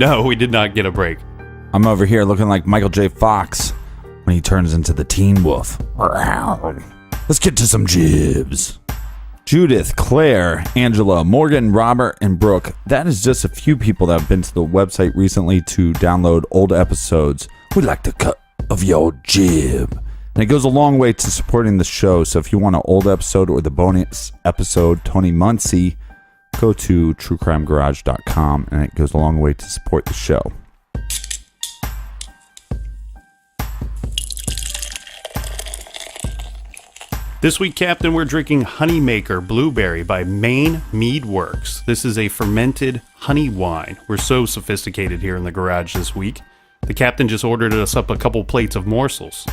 No, we did not get a break. I'm over here looking like Michael J. Fox when he turns into the Teen Wolf. Let's get to some jibs. Judith, Claire, Angela, Morgan, Robert, and Brooke. That is just a few people that have been to the website recently to download old episodes. We'd like the cut of your jib. And it goes a long way to supporting the show. So if you want an old episode or the bonus episode, Tony Muncie, go to truecrimegarage.com, and it goes a long way to support the show. This week, Captain, we're drinking Honeymaker Blueberry by Maine Mead Works. This is a fermented honey wine. We're so sophisticated here in the garage this week. The captain just ordered us up a couple plates of morsels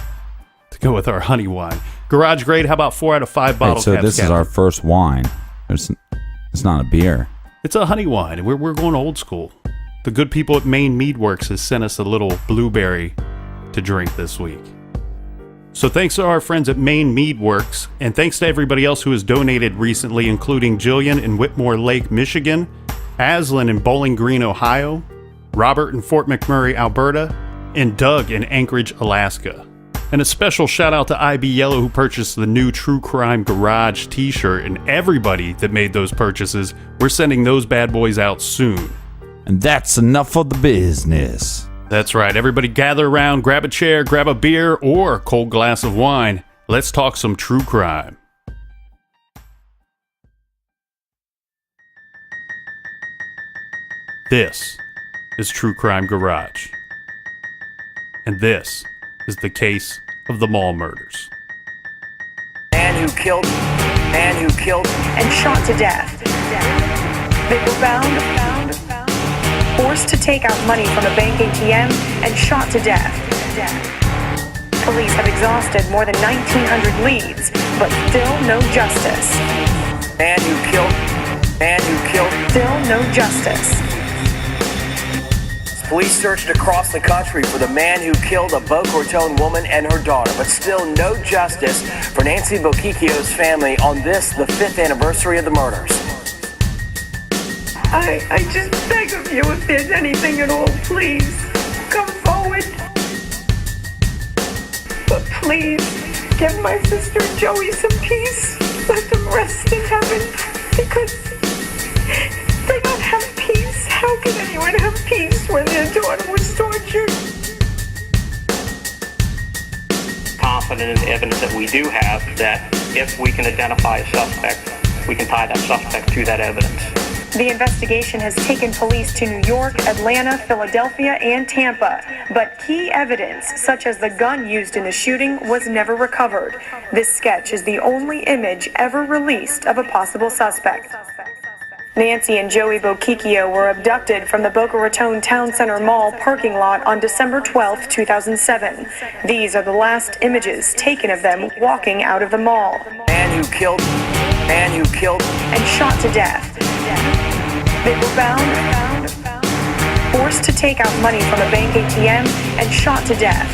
to go with our honey wine. Garage grade, how about 4 out of 5 bottle caps, So this is our first wine. It's not a beer. It's a honey wine. We're going old school. The good people at Maine Mead Works has sent us a little blueberry to drink this week. So thanks to our friends at Maine Mead Works, and thanks to everybody else who has donated recently, including Jillian in Whitmore Lake, Michigan, Aslan in Bowling Green, Ohio, Robert in Fort McMurray, Alberta, and Doug in Anchorage, Alaska. And a special shout out to IB Yellow, who purchased the new True Crime Garage t-shirt, and everybody that made those purchases. We're sending those bad boys out soon. And that's enough of the business. That's right. Everybody gather around, grab a chair, grab a beer, or a cold glass of wine. Let's talk some true crime. This is True Crime Garage. And this is the case of the mall murders. Man who killed, and shot to death. They were found, forced to take out money from a bank ATM and shot to death. Police have exhausted more than 1,900 leads, but still no justice. Man who killed, still no justice. Police searched across the country for the man who killed a Boca Raton woman and her daughter, but still no justice for Nancy Bochicchio's family on this, the 5th anniversary of the murders. I just beg of you, if there's anything at all, please, come forward. But please, give my sister Joey some peace. Let them rest in heaven, because they don't have peace. How can anyone have peace when their daughter was tortured? Confident in the evidence that we do have, that if we can identify a suspect, we can tie that suspect to that evidence. The investigation has taken police to New York, Atlanta, Philadelphia, and Tampa, but key evidence, such as the gun used in the shooting, was never recovered. This sketch is the only image ever released of a possible suspect. Nancy and Joey Bochicchio were abducted from the Boca Raton Town Center Mall parking lot on December 12, 2007. These are the last images taken of them walking out of the mall. Man who killed, and shot to death. They were found, forced to take out money from a bank ATM and shot to death.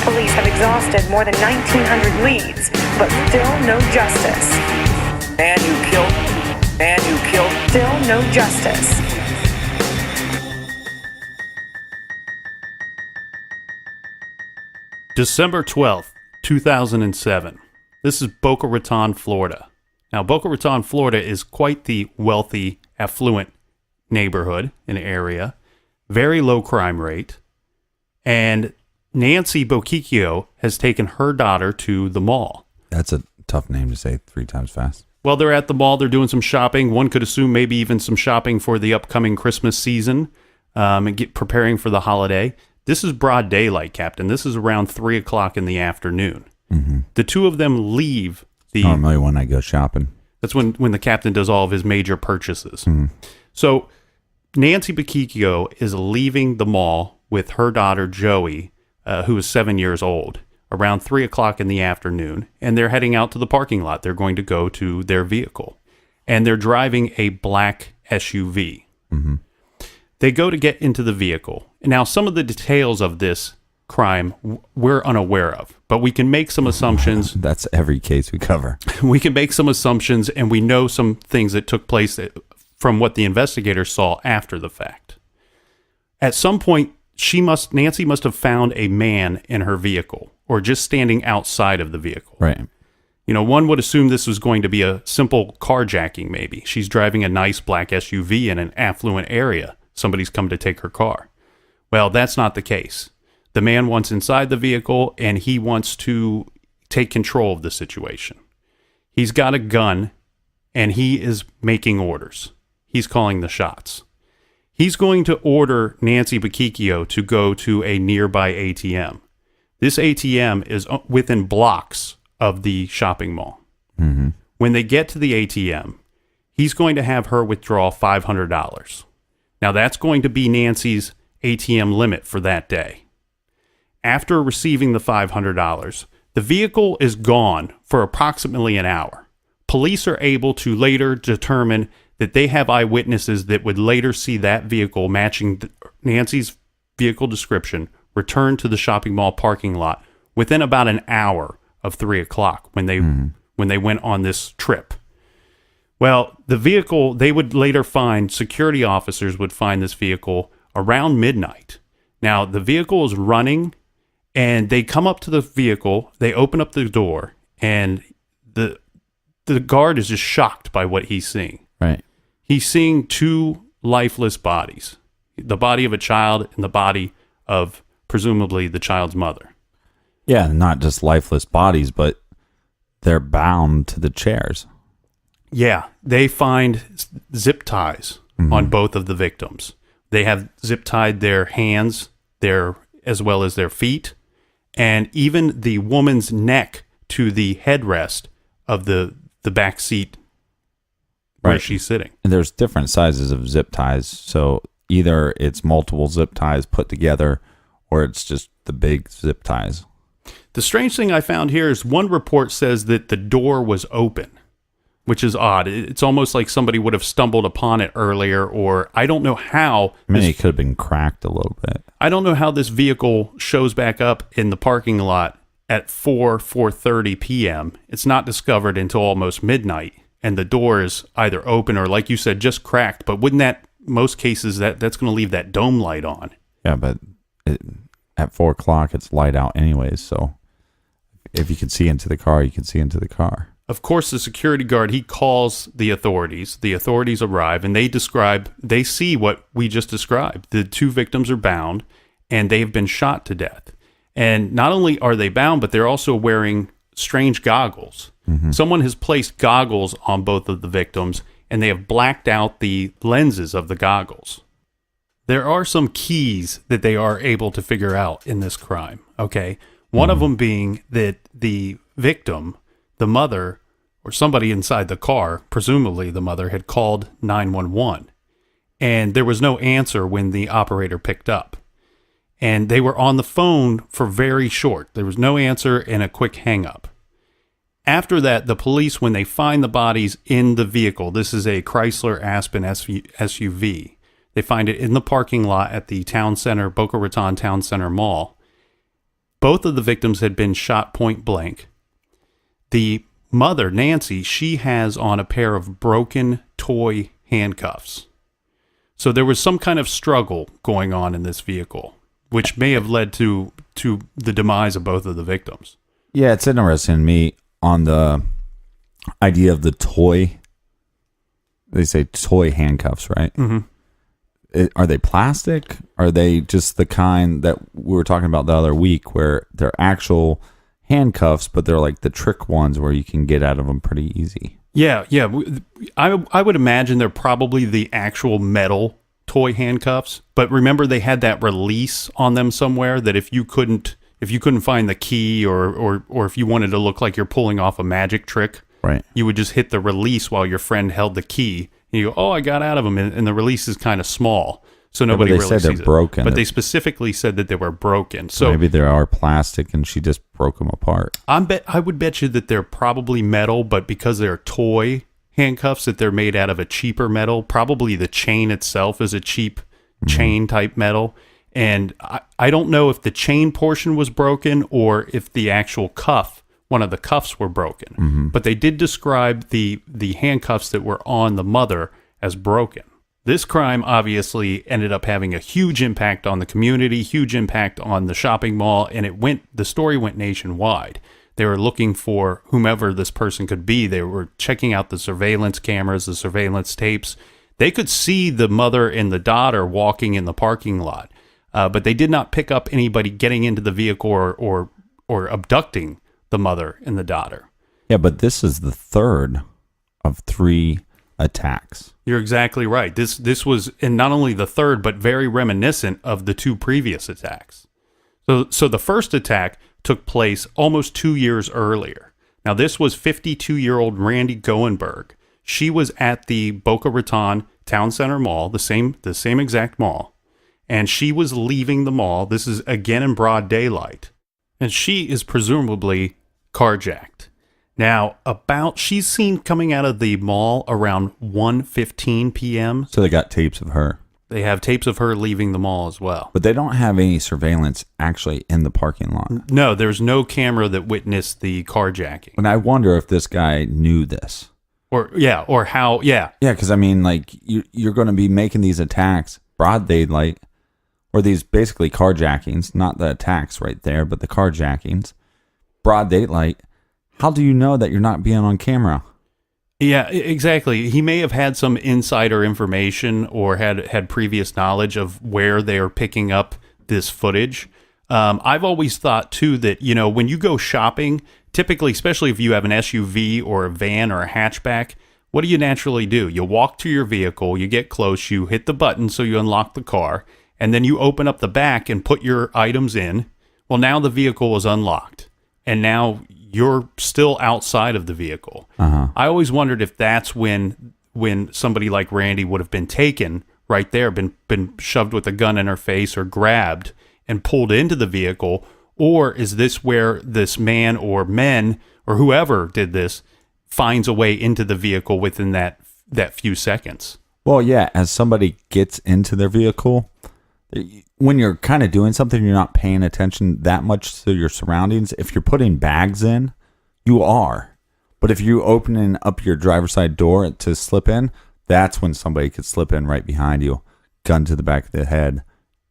Police have exhausted more than 1,900 leads, but still no justice. Man who killed, still no justice. December 12th, 2007. This is Boca Raton, Florida. Now, Boca Raton, Florida is quite the wealthy, affluent neighborhood and area. Very low crime rate. And Nancy Bochicchio has taken her daughter to the mall. That's a tough name to say 3 times fast. Well, they're at the mall. They're doing some shopping. One could assume maybe even some shopping for the upcoming Christmas season and preparing for the holiday. This is broad daylight, Captain. This is around 3 o'clock in the afternoon. Mm-hmm. The two of them leave the... Normally when I go shopping. That's when the captain does all of his major purchases. Mm-hmm. So Nancy Bochicchio is leaving the mall with her daughter, Joey, who is 7 years old, around 3 o'clock in the afternoon, and they're heading out to the parking lot. They're going to go to their vehicle, and they're driving a black SUV. Mm-hmm. They go to get into the vehicle. Now, some of the details of this crime we're unaware of, but we can make some assumptions. That's every case we cover. We can make some assumptions, and we know some things that took place from what the investigators saw after the fact. At some point, Nancy must have found a man in her vehicle or just standing outside of the vehicle. Right. You know, one would assume this was going to be a simple carjacking maybe. She's driving a nice black SUV in an affluent area. Somebody's come to take her car. Well, that's not the case. The man wants inside the vehicle, and he wants to take control of the situation. He's got a gun, and he is making orders. He's calling the shots. He's going to order Nancy Bochicchio to go to a nearby ATM. This ATM is within blocks of the shopping mall. Mm-hmm. When they get to the ATM, he's going to have her withdraw $500. Now, that's going to be Nancy's ATM limit for that day. After receiving the $500, the vehicle is gone for approximately an hour. Police are able to later determine that they have eyewitnesses that would later see that vehicle matching Nancy's vehicle description return to the shopping mall parking lot within about an hour of 3 o'clock when they went on this trip. Well, the vehicle, they would later find, security officers would find this vehicle around midnight. Now, the vehicle is running, and they come up to the vehicle, they open up the door, and the guard is just shocked by what he's seeing. Right. He's seeing two lifeless bodies, the body of a child and the body of presumably the child's mother. Yeah, not just lifeless bodies, but they're bound to the chairs. Yeah, they find zip ties on both of the victims. They have zip tied their hands, as well as their feet, and even the woman's neck to the headrest of the back seat where she's sitting. And there's different sizes of zip ties, so either it's multiple zip ties put together, or it's just the big zip ties. The strange thing I found here is one report says that the door was open, which is odd. It's almost like somebody would have stumbled upon it earlier, or I don't know how. I mean, it could have been cracked a little bit. I don't know how this vehicle shows back up in the parking lot at 4:30 p.m. It's not discovered until almost midnight, and the door is either open or, like you said, just cracked. But wouldn't that, most cases, that's going to leave that dome light on? Yeah, but at 4 o'clock, it's light out anyways, so if you can see into the car, you can see into the car. Of course, the security guard, he calls the authorities. The authorities arrive, and they see what we just described. The two victims are bound, and they have been shot to death. And not only are they bound, but they're also wearing strange goggles. Mm-hmm. Someone has placed goggles on both of the victims, and they have blacked out the lenses of the goggles. There are some keys that they are able to figure out in this crime, okay? One of them being that the victim, the mother, or somebody inside the car, presumably the mother, had called 911. And there was no answer when the operator picked up. And they were on the phone for very short. There was no answer and a quick hang up. After that, the police, when they find the bodies in the vehicle, this is a Chrysler Aspen SUV, they find it in the parking lot at the town center, Boca Raton Town Center Mall. Both of the victims had been shot point blank. The mother, Nancy, she has on a pair of broken toy handcuffs. So there was some kind of struggle going on in this vehicle, which may have led to the demise of both of the victims. Yeah, it's interesting to me on the idea of the toy. They say toy handcuffs, right? Mm-hmm. Are they plastic? Are they just the kind that we were talking about the other week where they're actual handcuffs, but they're like the trick ones where you can get out of them pretty easy? Yeah. I would imagine they're probably the actual metal toy handcuffs. But remember, they had that release on them somewhere that if you couldn't find the key or if you wanted to look like you're pulling off a magic trick, right, you would just hit the release while your friend held the key. And you go, oh, I got out of them, and the release is kind of small, so nobody really sees it. They said they're broken. But they specifically said that they were broken. So maybe they are plastic, and she just broke them apart. I would bet you that they're probably metal, but because they're toy handcuffs, that they're made out of a cheaper metal. Probably the chain itself is a cheap chain type metal. And I don't know if the chain portion was broken or if the actual cuff, one of the cuffs, were broken. Mm-hmm. But they did describe the handcuffs that were on the mother as broken. This crime obviously ended up having a huge impact on the community, huge impact on the shopping mall, and the story went nationwide. They were looking for whomever this person could be. They were checking out the surveillance cameras, the surveillance tapes. They could see the mother and the daughter walking in the parking lot, but they did not pick up anybody getting into the vehicle or abducting the mother and the daughter. Yeah, but this is the third of 3 attacks. You're exactly right. This was, and not only the third, but very reminiscent of the 2 previous attacks. So the first attack took place almost 2 years earlier. Now, this was 52-year-old Randi Gorenberg. She was at the Boca Raton Town Center Mall, the same exact mall, and she was leaving the mall. This is again in broad daylight, and she is presumably carjacked. Now, she's seen coming out of the mall around 1:15 p.m. So they got tapes of her. They have tapes of her leaving the mall as well. But they don't have any surveillance actually in the parking lot. No, there's no camera that witnessed the carjacking. And I wonder if this guy knew this. Or how. Yeah, because I mean, like, you're going to be making these attacks broad daylight, or these basically carjackings, not the attacks right there, but the carjackings, broad daylight. How do you know that you're not being on camera? Yeah, exactly. He may have had some insider information or had previous knowledge of where they are picking up this footage. I've always thought, too, that, when you go shopping, typically, especially if you have an SUV or a van or a hatchback, what do you naturally do? You walk to your vehicle, you get close, you hit the button so you unlock the car, and then you open up the back and put your items in. Well, now the vehicle is unlocked, and now you're still outside of the vehicle. Uh-huh. I always wondered if that's when somebody like Randi would have been taken right there, been shoved with a gun in her face or grabbed and pulled into the vehicle, or is this where this man or men or whoever did this finds a way into the vehicle within that few seconds? Well, yeah, as somebody gets into their vehicle, when you're kind of doing something, you're not paying attention that much to your surroundings. If you're putting bags in, you are. But if you opening up your driver's side door to slip in, that's when somebody could slip in right behind you, gun to the back of the head.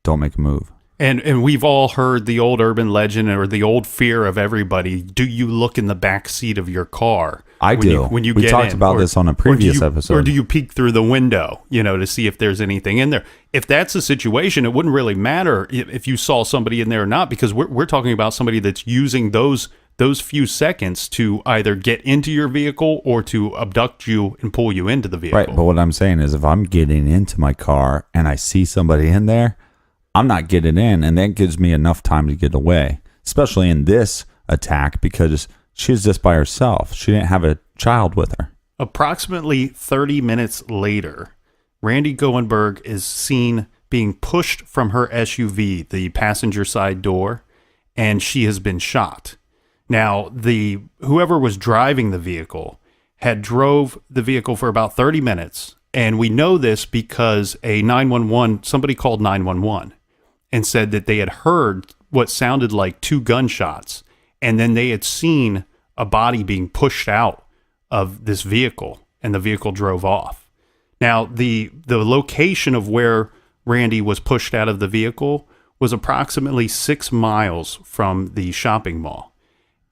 Don't make a move. And we've all heard the old urban legend or the old fear of everybody. Do you look in the back seat of your car? I do. When you we get talked in? about this on a previous episode. Or do you peek through the window, to see if there's anything in there? If that's the situation, it wouldn't really matter if you saw somebody in there or not, because we're talking about somebody that's using those few seconds to either get into your vehicle or to abduct you and pull you into the vehicle. Right, but what I'm saying is if I'm getting into my car and I see somebody in there, I'm not getting in, and that gives me enough time to get away, especially in this attack because she's just by herself. She didn't have a child with her. Approximately 30 minutes later, Randi Gorenberg is seen being pushed from her SUV, the passenger side door, and she has been shot. Now, whoever was driving the vehicle had drove the vehicle for about 30 minutes, and we know this because somebody called 911 and said that they had heard what sounded like 2 gunshots, and then they had seen a body being pushed out of this vehicle, and the vehicle drove off. Now, the location of where Randi was pushed out of the vehicle was approximately 6 miles from the shopping mall.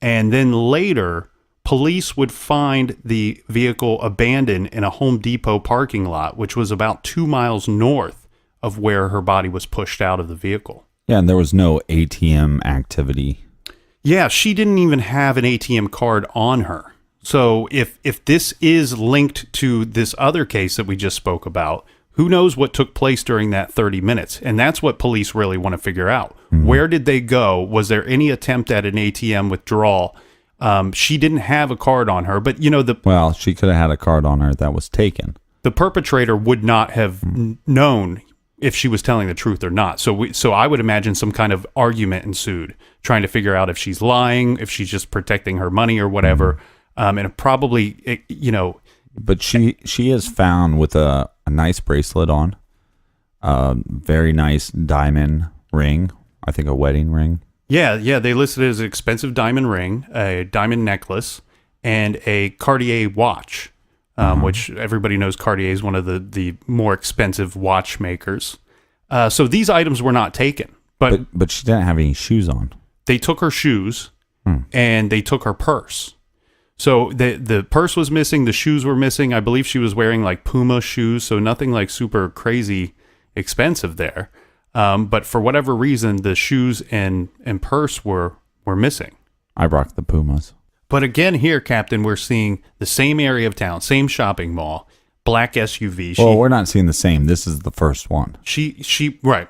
And then later, police would find the vehicle abandoned in a Home Depot parking lot, which was about 2 miles north of where her body was pushed out of the vehicle. Yeah, and there was no ATM activity. Yeah, she didn't even have an ATM card on her. So if this is linked to this other case that we just spoke about, who knows what took place during that 30 minutes? And that's what police really want to figure out. Mm-hmm. Where did they go? Was there any attempt at an ATM withdrawal? She didn't have a card on her, but well, she could have had a card on her that was taken. The perpetrator would not have known if she was telling the truth or not. So I would imagine some kind of argument ensued, trying to figure out if she's lying, if she's just protecting her money or whatever. And it probably, But she is found with a nice bracelet on, very nice diamond ring, I think a wedding ring. Yeah, they listed it as an expensive diamond ring, a diamond necklace, and a Cartier watch. which everybody knows Cartier is one of the more expensive watchmakers. So these items were not taken. But she didn't have any shoes on. They took her shoes and they took her purse. So the purse was missing, the shoes were missing. I believe she was wearing like Puma shoes, so nothing like super crazy expensive there. But for whatever reason, the shoes and purse were missing. I rocked the Pumas. But again, here, Captain, we're seeing the same area of town, same shopping mall, black SUV. Well, we're not seeing the same. This is the first one. Right.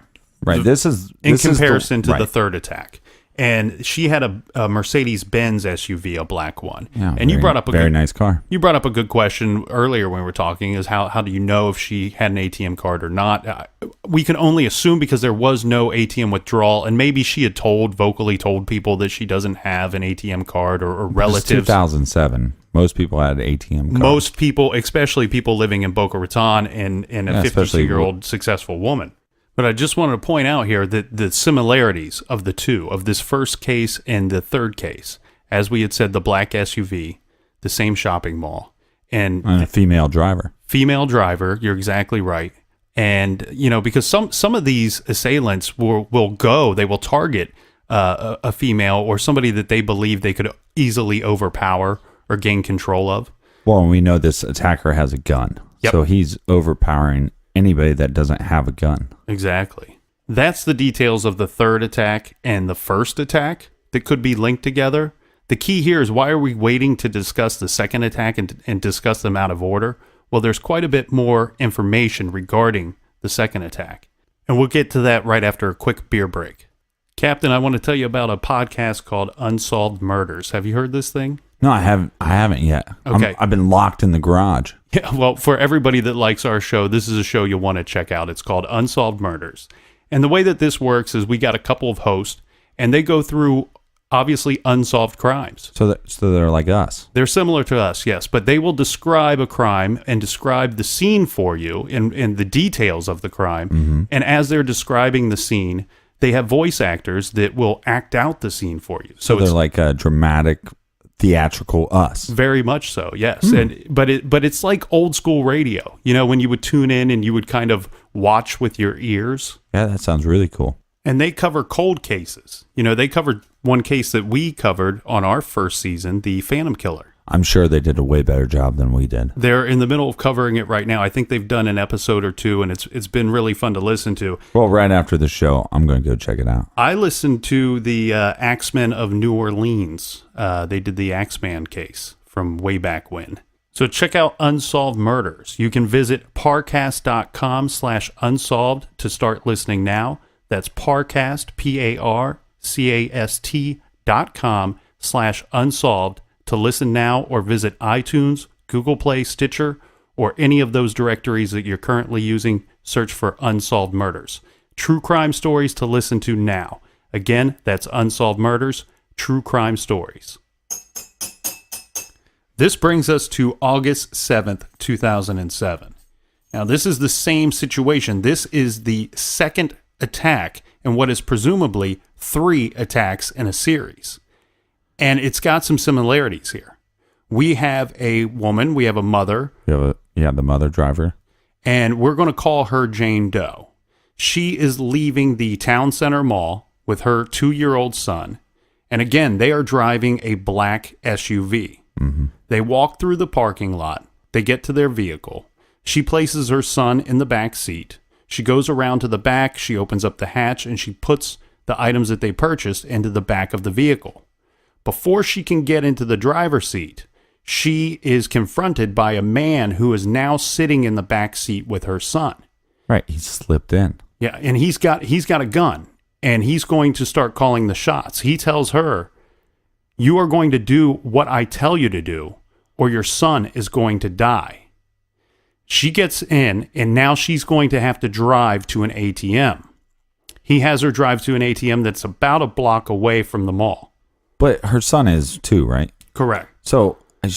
This is in comparison to the third attack. And she had a Mercedes-Benz SUV, a black one. Yeah, and you brought up a very nice car. You brought up a good question earlier when we were talking, is how do you know if she had an ATM card or not? We can only assume because there was no ATM withdrawal, and maybe she had vocally told people that she doesn't have an ATM card or relatives. It's 2007. Most people had ATM cards. Most people, especially people living in Boca Raton and a 52-year-old successful woman. But I just wanted to point out here that the similarities of the two, of this first case and the third case, as we had said, the black SUV, the same shopping mall, and a female driver. Female driver, you're exactly right. And, because some of these assailants will target a female or somebody that they believe they could easily overpower or gain control of. Well, we know this attacker has a gun. Yep. So he's overpowering anybody that doesn't have a gun. Exactly. That's the details of the third attack and the first attack that could be linked together. The key here is, why are we waiting to discuss the second attack and discuss them out of order? Well, there's quite a bit more information regarding the second attack. And we'll get to that right after a quick beer break. Captain, I want to tell you about a podcast called Unsolved Murders. Have you heard this thing? No, I haven't yet. Okay. I've been locked in the garage. Yeah, well, for everybody that likes our show, this is a show you'll want to check out. It's called Unsolved Murders. And the way that this works is we got a couple of hosts, and they go through, obviously, unsolved crimes. So they're like us. They're similar to us, yes. But they will describe a crime and describe the scene for you in the details of the crime. Mm-hmm. And as they're describing the scene, they have voice actors that will act out the scene for you. So they're like a dramatic, theatrical us. Very much so, yes. But it's like old school radio. When you would tune in and you would kind of watch with your ears. Yeah, that sounds really cool. And they cover cold cases. They covered one case that we covered on our first season, the Phantom Killer. I'm sure they did a way better job than we did. They're in the middle of covering it right now. I think they've done an episode or two, and it's been really fun to listen to. Well, right after the show, I'm going to go check it out. I listened to the Axemen of New Orleans. They did the Axeman case from way back when. So check out Unsolved Murders. You can visit parcast.com/unsolved to start listening now. That's Parcast, parcast.com/unsolved to listen now, or visit iTunes, Google Play, Stitcher, or any of those directories that you're currently using. Search for Unsolved Murders. True crime stories to listen to now. Again, that's Unsolved Murders, true crime stories. This brings us to August 7th, 2007. Now, this is the same situation. This is the second attack in what is presumably 3 attacks in a series. And it's got some similarities here. We have a woman, we have a mother. The mother driver. And we're going to call her Jane Doe. She is leaving the town center mall with her 2-year-old son. And again, they are driving a black SUV. Mm-hmm. They walk through the parking lot. They get to their vehicle. She places her son in the back seat. She goes around to the back. She opens up the hatch and she puts the items that they purchased into the back of the vehicle. Before she can get into the driver's seat, she is confronted by a man who is now sitting in the back seat with her son. Right, he slipped in. Yeah, and he's got a gun, and he's going to start calling the shots. He tells her, "You are going to do what I tell you to do, or your son is going to die." She gets in, and now she's going to have to drive to an ATM. He has her drive to an ATM that's about a block away from the mall. But her son is 2, right? Correct. So when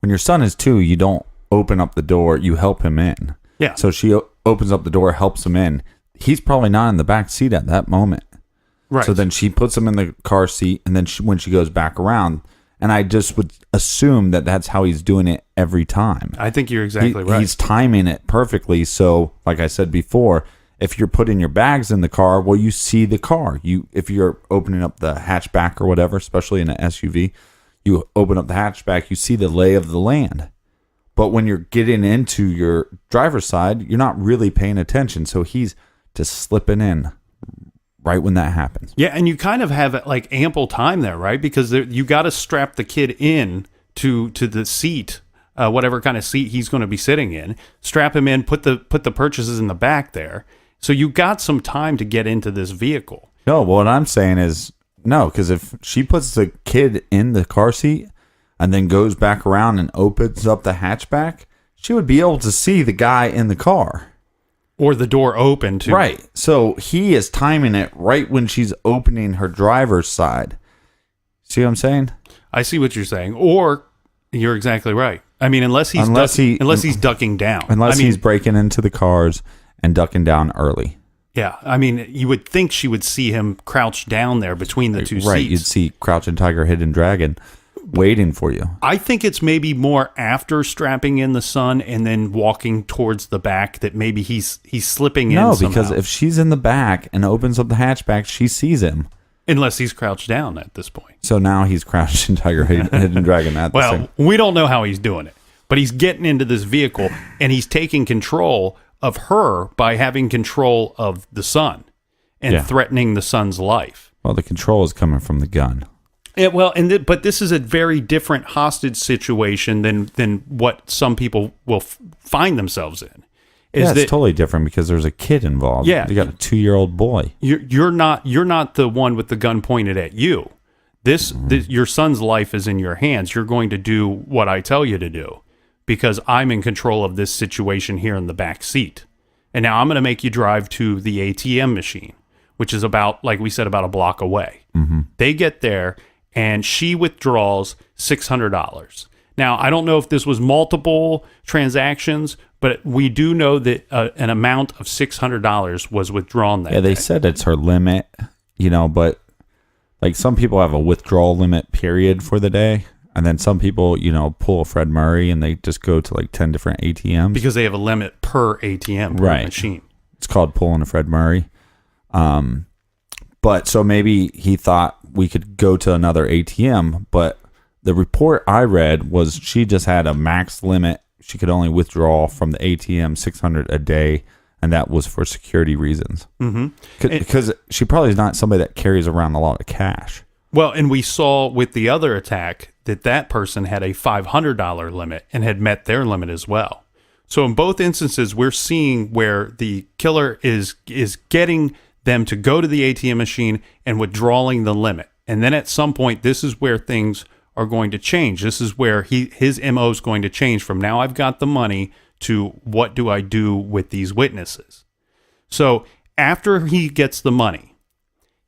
your son is 2, you don't open up the door, you help him in. Yeah. So she opens up the door, helps him in. He's probably not in the back seat at that moment. Right. So then she puts him in the car seat, and then when she goes back around And I just would assume that that's how he's doing it every time. I think you're exactly right. He's timing it perfectly. So, like I said before, if you're putting your bags in the car, well, you see the car. If you're opening up the hatchback or whatever, especially in an SUV, you open up the hatchback, you see the lay of the land. But when you're getting into your driver's side, you're not really paying attention. So he's just slipping in right when that happens. Yeah, and you kind of have like ample time there, right? Because you got to strap the kid in to the seat, whatever kind of seat he's going to be sitting in. Strap him in, put the purchases in the back there. So you got some time to get into this vehicle. No, what I'm saying is no, because if she puts the kid in the car seat and then goes back around and opens up the hatchback, she would be able to see the guy in the car. Or the door open too. Right. So he is timing it right when she's opening her driver's side. See what I'm saying? I see what you're saying. Or you're exactly right. I mean, unless he's ducking down. Unless he's breaking into the cars and ducking down early. Yeah. I mean, you would think she would see him crouched down there between the two seats. Right. You'd see Crouching Tiger, Hidden Dragon waiting for you. I think it's maybe more after strapping in the son and then walking towards the back that maybe he's slipping in somehow. No, because if she's in the back and opens up the hatchback, she sees him. Unless he's crouched down at this point. So now he's Crouching Tiger, Hidden Dragon. Well, we don't know how he's doing it, but he's getting into this vehicle and he's taking control of her by having control of the son and threatening the son's life. Well, the control is coming from the gun. Yeah, well, but this is a very different hostage situation than what some people will find themselves in. It's totally different because there's a kid involved. Yeah, you got a 2-year-old boy. You're not the one with the gun pointed at you. This your son's life is in your hands. You're going to do what I tell you to do because I'm in control of this situation here in the back seat. And now I'm going to make you drive to the ATM machine, which is about, like we said, about a block away. Mm-hmm. They get there. And she withdraws $600. Now, I don't know if this was multiple transactions, but we do know that an amount of $600 was withdrawn that day. Yeah, they said it's her limit, but like some people have a withdrawal limit period for the day. And then some people, pull a Fred Murray and they just go to like 10 different ATMs. Because they have a limit per ATM, per machine. It's called pulling a Fred Murray. But so maybe he thought we could go to another ATM, but the report I read was she just had a max limit. She could only withdraw from the ATM $600 a day, and that was for security reasons. Mm-hmm. Because she probably is not somebody that carries around a lot of cash. Well, and we saw with the other attack that person had a $500 limit and had met their limit as well. So in both instances, we're seeing where the killer is getting them to go to the ATM machine and withdrawing the limit. And then at some point, this is where things are going to change. This is where his MO is going to change from now I've got the money to what do I do with these witnesses. So after he gets the money,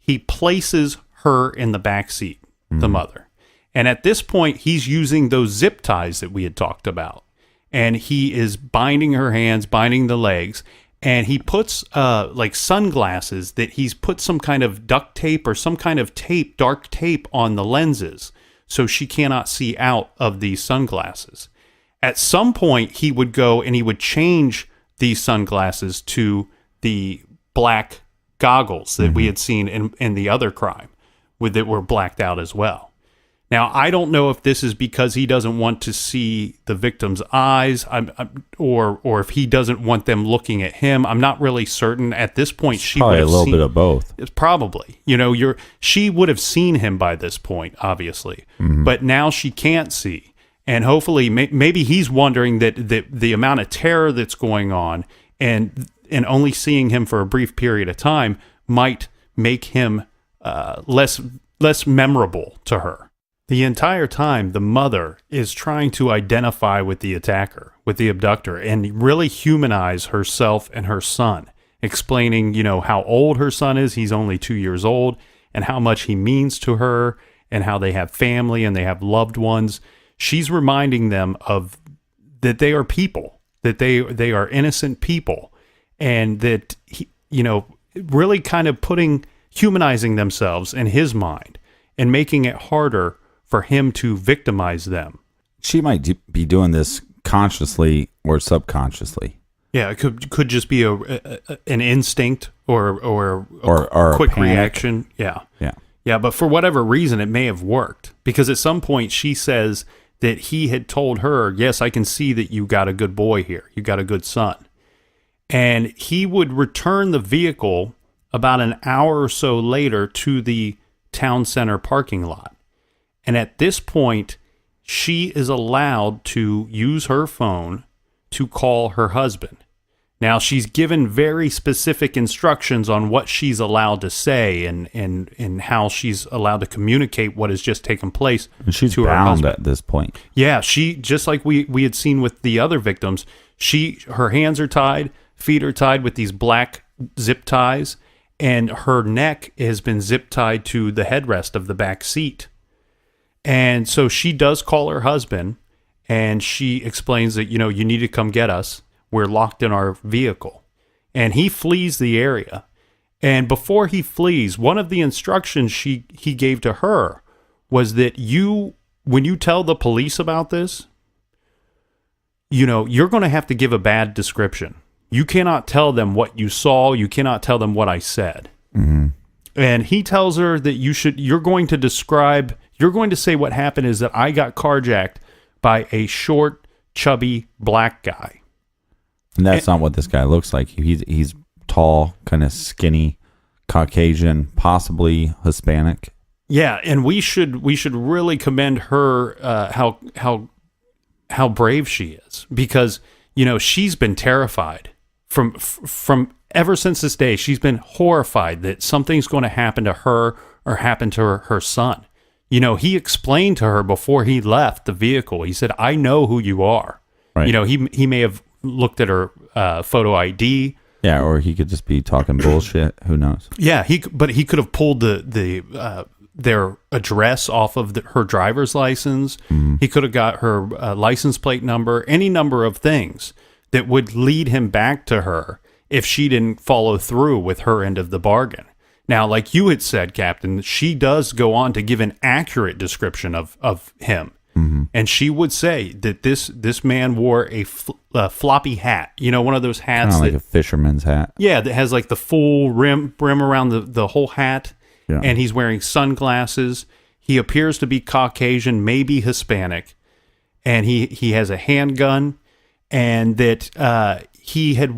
he places her in the back seat, the mother. And at this point, he's using those zip ties that we had talked about. And he is binding her hands, binding the legs. And he puts like sunglasses that he's put some kind of duct tape or some kind of tape, dark tape on the lenses so she cannot see out of these sunglasses. At some point, he would go and he would change these sunglasses to the black goggles that we had seen in the other crime that were blacked out as well. Now, I don't know if this is because he doesn't want to see the victim's eyes, or if he doesn't want them looking at him. I'm not really certain. At this point, she probably would have a little bit of both. It's probably, she would have seen him by this point, obviously, but now she can't see. And hopefully, maybe he's wondering that the amount of terror that's going on and only seeing him for a brief period of time might make him less memorable to her. The entire time, the mother is trying to identify with the attacker, with the abductor, and really humanize herself and her son, explaining, how old her son is. He's only 2 years old, and how much he means to her, and how they have family and they have loved ones. She's reminding them of that they are people, that they are innocent people, and that, really kind of humanizing themselves in his mind and making it harder for him to victimize them. She might be doing this consciously or subconsciously. Yeah, it could just be an instinct or a quick panic. reaction. Yeah. Yeah. Yeah, but for whatever reason, it may have worked. Because at some point, she says that he had told her, yes, I can see that you got a good boy here. You got a good son. And he would return the vehicle about an hour or so later to the town center parking lot. And at this point, she is allowed to use her phone to call her husband. Now, she's given very specific instructions on what she's allowed to say and how she's allowed to communicate what has just taken place. And she's to her bound husband. at this point. Yeah, she, just like we had seen with the other victims, her hands are tied, feet are tied with these black zip ties, and her neck has been zip tied to the headrest of the back seat. And so she does call her husband, and she explains that, you need to come get us. We're locked in our vehicle. And he flees the area. And before he flees, one of the instructions he gave to her was that when you tell the police about this, you're going to have to give a bad description. You cannot tell them what you saw. You cannot tell them what I said. Mm-hmm. And he tells her that you're going to say what happened is that I got carjacked by a short, chubby black guy. And that's not what this guy looks like. He's tall, kind of skinny, Caucasian, possibly Hispanic. Yeah, and we should really commend her how brave she is, because she's been terrified from ever since this day. She's been horrified that something's going to happen to her or happen to her son. He explained to her before he left the vehicle. He said, "I know who you are." Right. He may have looked at her photo ID. Yeah, or he could just be talking bullshit. Who knows? Yeah, but he could have pulled their address off of her driver's license. Mm-hmm. He could have got her license plate number, any number of things that would lead him back to her if she didn't follow through with her end of the bargain. Now, like you had said, Captain, she does go on to give an accurate description of him. Mm-hmm. And she would say that this man wore a floppy hat. One of those hats. Kind of like a fisherman's hat. Yeah, that has like the full rim around the whole hat. Yeah. And he's wearing sunglasses. He appears to be Caucasian, maybe Hispanic. And he has a handgun. And that he had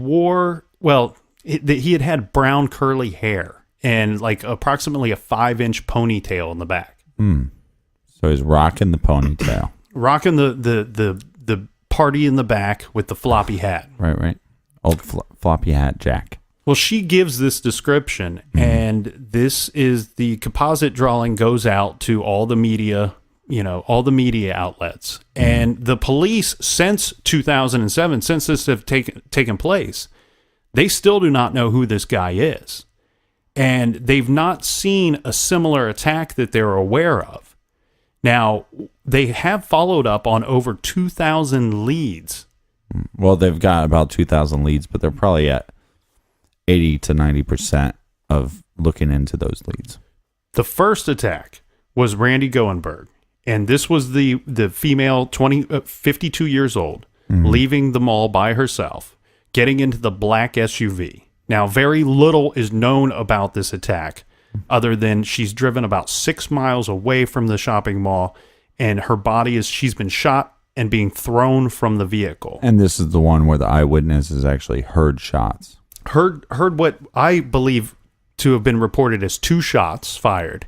had brown curly hair and like approximately a 5-inch ponytail in the back. So he's rocking the ponytail. Rocking the party in the back with the floppy hat. Right. Old floppy hat Jack. Well, she gives this description, and this is the composite drawing goes out to all the media, all the media outlets. And the police, since 2007, since this have taken place, they still do not know who this guy is. And they've not seen a similar attack that they're aware of. Now, they have followed up on over 2,000 leads. Well, they've got about 2,000 leads, but they're probably at 80 to 90% of looking into those leads. The first attack was Randi Gorenberg, and this was the female 52 years old, leaving the mall by herself, getting into the black SUV. Now, very little is known about this attack, other than she's driven about 6 miles away from the shopping mall, and her body she's been shot and being thrown from the vehicle. And this is the one where the eyewitness has actually heard shots. Heard what I believe to have been reported as 2 shots fired,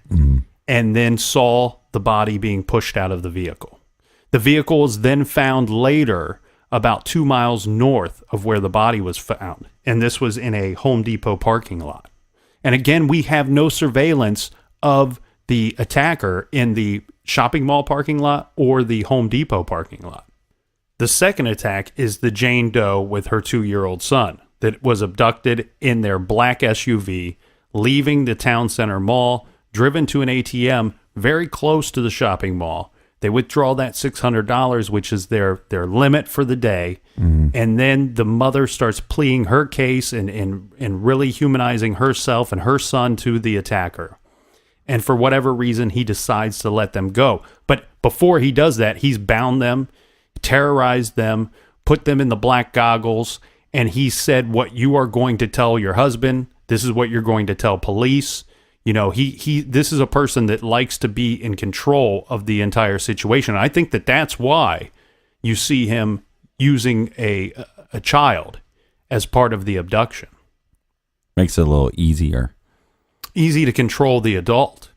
and then saw the body being pushed out of the vehicle. The vehicle was then found later about 2 miles north of where the body was found, and this was in a Home Depot parking lot. And again, we have no surveillance of the attacker in the shopping mall parking lot or the Home Depot parking lot. The second attack is the Jane Doe with her 2-year-old son that was abducted in their black SUV, leaving the town center mall, driven to an ATM very close to the shopping mall. They withdraw that $600, which is their limit for the day. And then the mother starts pleading her case and really humanizing herself and her son to the attacker. And for whatever reason, he decides to let them go. But before he does that, he's bound them, terrorized them, put them in the black goggles, and he said, what you are going to tell your husband, this is what you're going to tell police. You know, this is a person that likes to be in control of the entire situation. And I think that that's why you see him using a child as part of the abduction. Makes it a little easier. Easy to control the adult.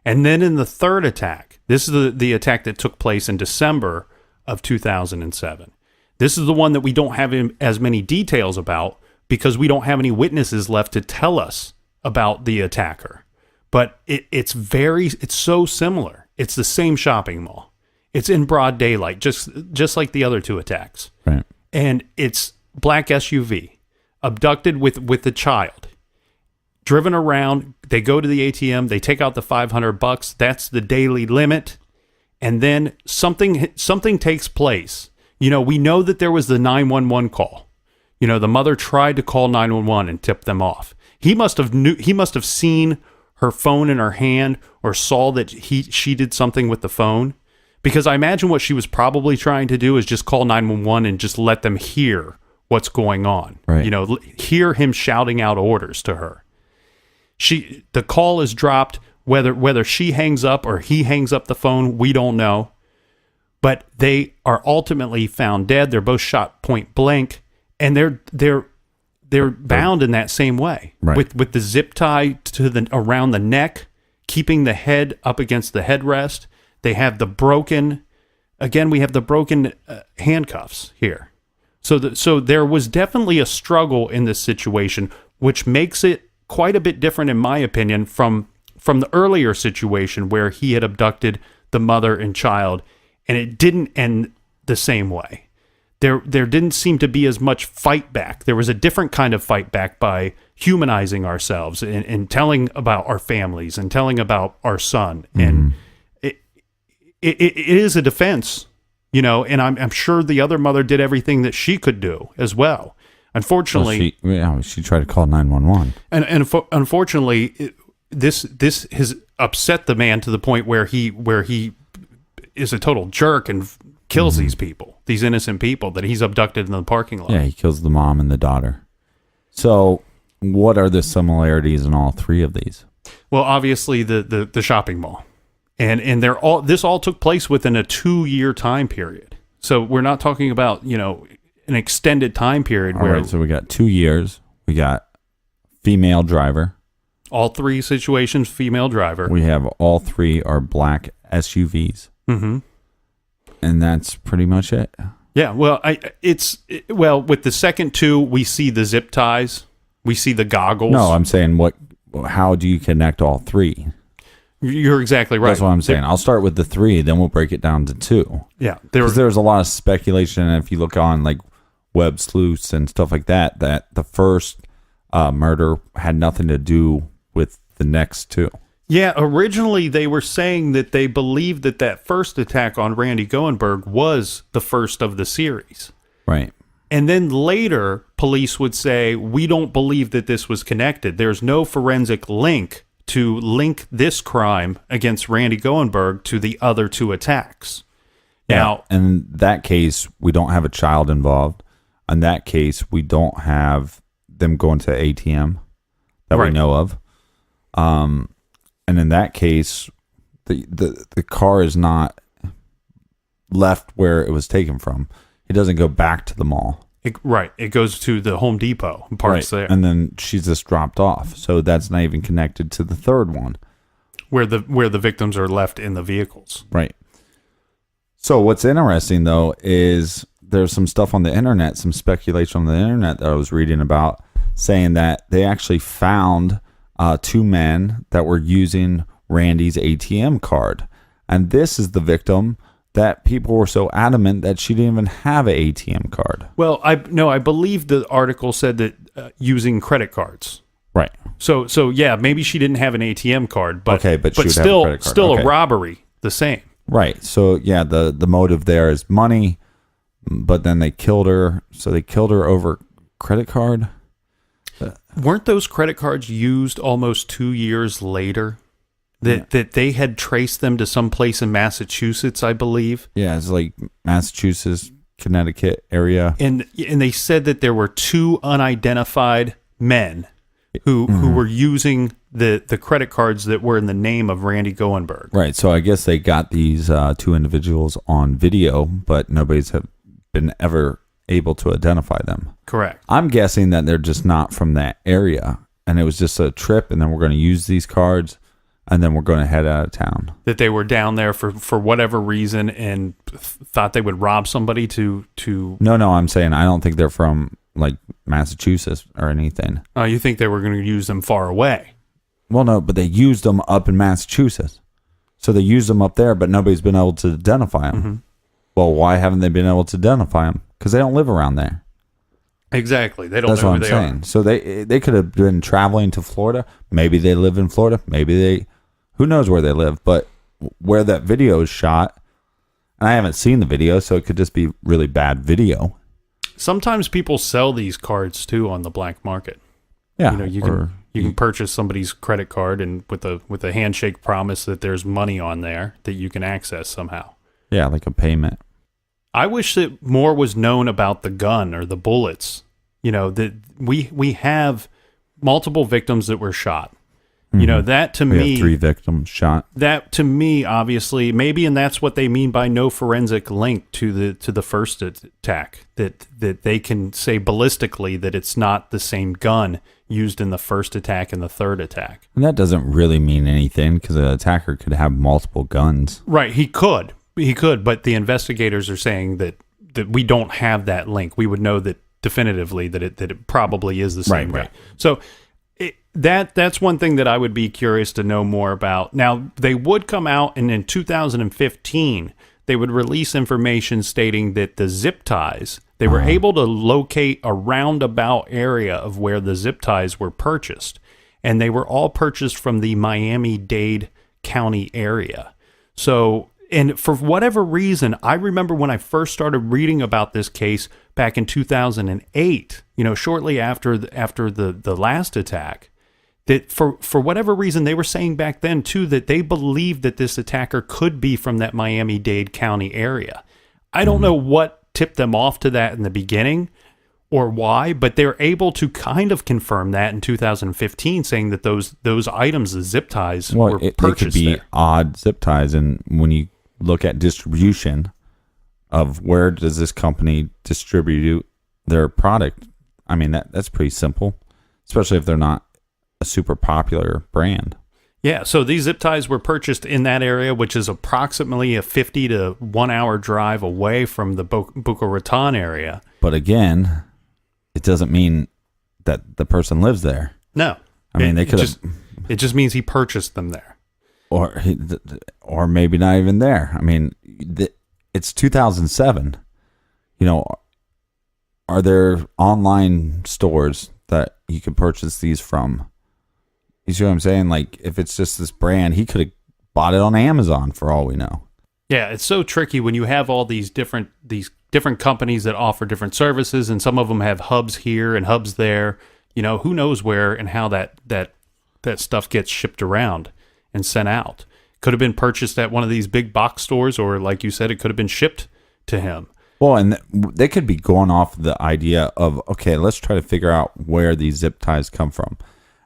And then in the third attack, this is the attack that took place in December of 2007. This is the one that we don't have as many details about because we don't have any witnesses left to tell us about the attacker. But it's so similar. It's the same shopping mall. It's in broad daylight, just like the other two attacks. Right. And it's black SUV, abducted with the child, driven around. They go to the ATM. They take out the $500. That's the daily limit. And then something takes place. You know, we know that there was the 911 call. You know, the mother tried to call 911 and tip them off. He must have seen her phone in her hand or saw that she did something with the phone, because I imagine what she was probably trying to do is just call 911 and just let them hear what's going on. Right. You know, hear him shouting out orders to her. The call is dropped, whether she hangs up or he hangs up the phone, we don't know. But they are ultimately found dead. They're both shot point blank, and they're bound in that same way, right, with the zip tie around the neck, keeping the head up against the headrest. They have the broken handcuffs here. So there was definitely a struggle in this situation, which makes it quite a bit different, in my opinion, from the earlier situation where he had abducted the mother and child, and it didn't end the same way. There didn't seem to be as much fight back. There was a different kind of fight back by humanizing ourselves and telling about our families and telling about our son. Mm-hmm. And it is a defense, you know, and I'm sure the other mother did everything that she could do as well. Unfortunately, she tried to call 911. And unfortunately, this has upset the man to the point where he is a total jerk and kills mm-hmm. these people, these innocent people that he's abducted in the parking lot. Yeah, he kills the mom and the daughter. So what are the similarities in all three of these? Well, obviously the shopping mall. And this all took place within a 2-year time period. So we're not talking about, you know, an extended time period. All right, so we got 2 years. We got female driver. All three situations, female driver. We have all three are black SUVs. Mm-hmm. And that's pretty much it. Yeah, well, with the second two, we see the zip ties, we see the goggles. No, I'm saying how do you connect all three? You're exactly right. That's what I'm saying. I'll start with the three, then we'll break it down to two. Yeah, because there's a lot of speculation, and if you look on like web sleuths and stuff like that the first murder had nothing to do with the next two. Yeah, originally they were saying that they believed that first attack on Randi Gorenberg was the first of the series. Right. And then later, police would say, we don't believe that this was connected. There's no forensic link to link this crime against Randi Gorenberg to the other two attacks. Yeah, Now, in that case, we don't have a child involved. In that case, we don't have them going to ATM that we know of. And in that case, the car is not left where it was taken from. It doesn't go back to the mall. It goes to the Home Depot and parks there. And then she's just dropped off. So that's not even connected to the third one. Where the victims are left in the vehicles. Right. So what's interesting, though, is there's some stuff on the internet, some speculation on the internet that I was reading about, saying that they actually found two men that were using Randi's ATM card. And this is the victim that people were so adamant that she didn't even have an ATM card. Well, I believe the article said that using credit cards. Right. So yeah, maybe she didn't have an ATM card, but she would still, have a credit card. Still okay. A robbery, the same. Right. So yeah, the motive there is money, but then they killed her. So they killed her over credit card. Weren't those credit cards used almost 2 years later? that they had traced them to some place in Massachusetts, I believe. Yeah, it's like Massachusetts, Connecticut area. And they said that there were 2 unidentified men who were using the credit cards that were in the name of Randi Gorenberg. Right. So I guess they got these 2 individuals on video, but nobody's have been ever able to identify them. Correct. I'm guessing that they're just not from that area, and it was just a trip, and then we're going to use these cards, and then we're going to head out of town. That they were down there for whatever reason and thought they would rob somebody to... No, I'm saying I don't think they're from, like, Massachusetts or anything. Oh, you think they were going to use them far away? Well, no, but they used them up in Massachusetts. So they used them up there, but nobody's been able to identify them. Mm-hmm. Well, why haven't they been able to identify them? Because they don't live around there. Exactly. They don't That's know what who I'm they saying. are. So they could have been traveling to Florida. Maybe they live in Florida. Maybe they... Who knows where they live? But where that video is shot, and I haven't seen the video, so it could just be really bad video. Sometimes people sell these cards, too, on the black market. Yeah. You know, you can purchase somebody's credit card and with a handshake promise that there's money on there that you can access somehow. Yeah, like a payment. I wish that more was known about the gun or the bullets. You know, that we have multiple victims that were shot. Mm-hmm. You know, that to me... We have 3 victims shot. That to me, obviously, maybe, and that's what they mean by no forensic link to the first attack. That they can say ballistically that it's not the same gun used in the first attack and the third attack. And that doesn't really mean anything because the attacker could have multiple guns. Right, he could, but the investigators are saying that we don't have that link. We would know that definitively that it probably is the same guy. Right. So that's one thing that I would be curious to know more about. Now, they would come out, and in 2015, they would release information stating that the zip ties, they were able to locate a roundabout area of where the zip ties were purchased, and they were all purchased from the Miami-Dade County area. So, and for whatever reason, I remember when I first started reading about this case back in 2008, you know, shortly after the last attack, that for whatever reason, they were saying back then, too, that they believed that this attacker could be from that Miami-Dade County area. I don't know what tipped them off to that in the beginning or why, but they're able to kind of confirm that in 2015, saying that those items, the zip ties, were purchased they could be there. odd zip ties, and when you look at distribution of where does this company distribute their product, I mean, that's pretty simple, especially if they're not a super popular brand. Yeah, so these zip ties were purchased in that area, which is approximately a 50 to 1 hour drive away from the Boca Raton area. But again, it doesn't mean that the person lives there. No. I mean, they could have... It just means he purchased them there. Or maybe not even there. I mean, it's 2007. You know, are there online stores that you could purchase these from? You see what I'm saying? Like, if it's just this brand, he could have bought it on Amazon for all we know. Yeah, it's so tricky when you have all these different companies that offer different services, and some of them have hubs here and hubs there. You know, who knows where and how that stuff gets shipped around and sent out. Could have been purchased at one of these big box stores, or like you said, it could have been shipped to him. Well, and they could be going off the idea of, okay, let's try to figure out where these zip ties come from.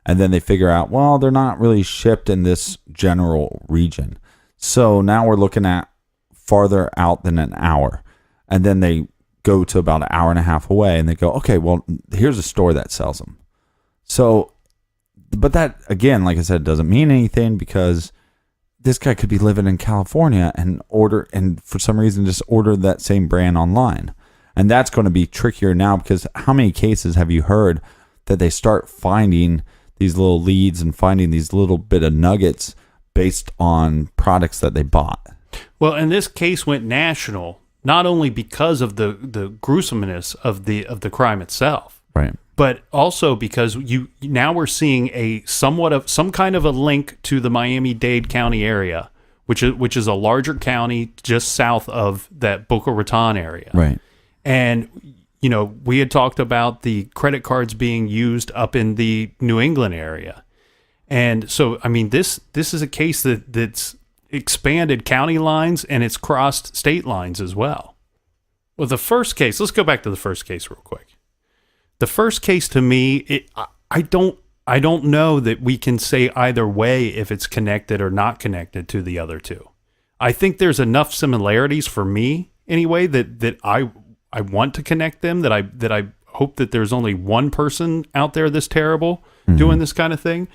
And then they figure out, well, they're not really shipped in this general region. So now we're looking at farther out than an hour. And then they go to about an hour and a half away and they go, okay, well, here's a store that sells them. So, but that, again, like I said, doesn't mean anything because this guy could be living in California and for some reason just order that same brand online. And that's going to be trickier now because how many cases have you heard that they start finding these little leads and finding these little bit of nuggets based on products that they bought? Well, and this case went national, not only because of the gruesomeness of the crime itself, right, but also because now we're seeing some kind of a link to the Miami-Dade County area, which is a larger county just south of that Boca Raton area, right, and. You know, we had talked about the credit cards being used up in the New England area. And so, I mean, this is a case that's expanded county lines and it's crossed state lines as well. Well, the first case, let's go back to the first case real quick. The first case to me, I don't know that we can say either way if it's connected or not connected to the other two. I think there's enough similarities for me anyway that I want to connect them, that I hope that there's only one person out there this terrible doing this kind of thing.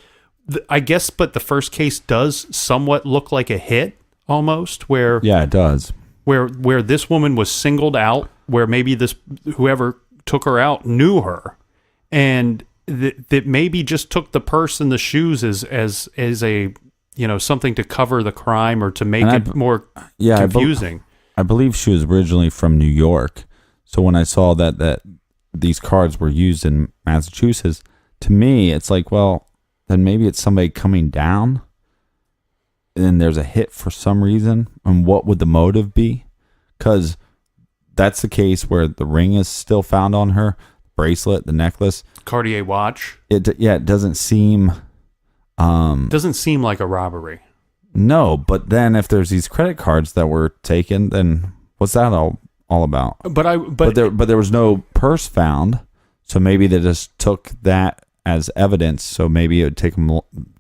I guess, but the first case does somewhat look like a hit almost, where yeah, it does. Where this woman was singled out, where maybe whoever took her out knew her, and that maybe just took the purse and the shoes as a something to cover the crime or to make it more confusing. I believe she was originally from New York, so when I saw that these cards were used in Massachusetts, to me it's like, well, then maybe it's somebody coming down, and then there's a hit for some reason. And what would the motive be? Because that's the case where the ring is still found on her, bracelet, the necklace, Cartier watch. It doesn't seem. Doesn't seem like a robbery. No, but then if there's these credit cards that were taken, then what's that all about? But there was no purse found, so maybe they just took that as evidence. So maybe it would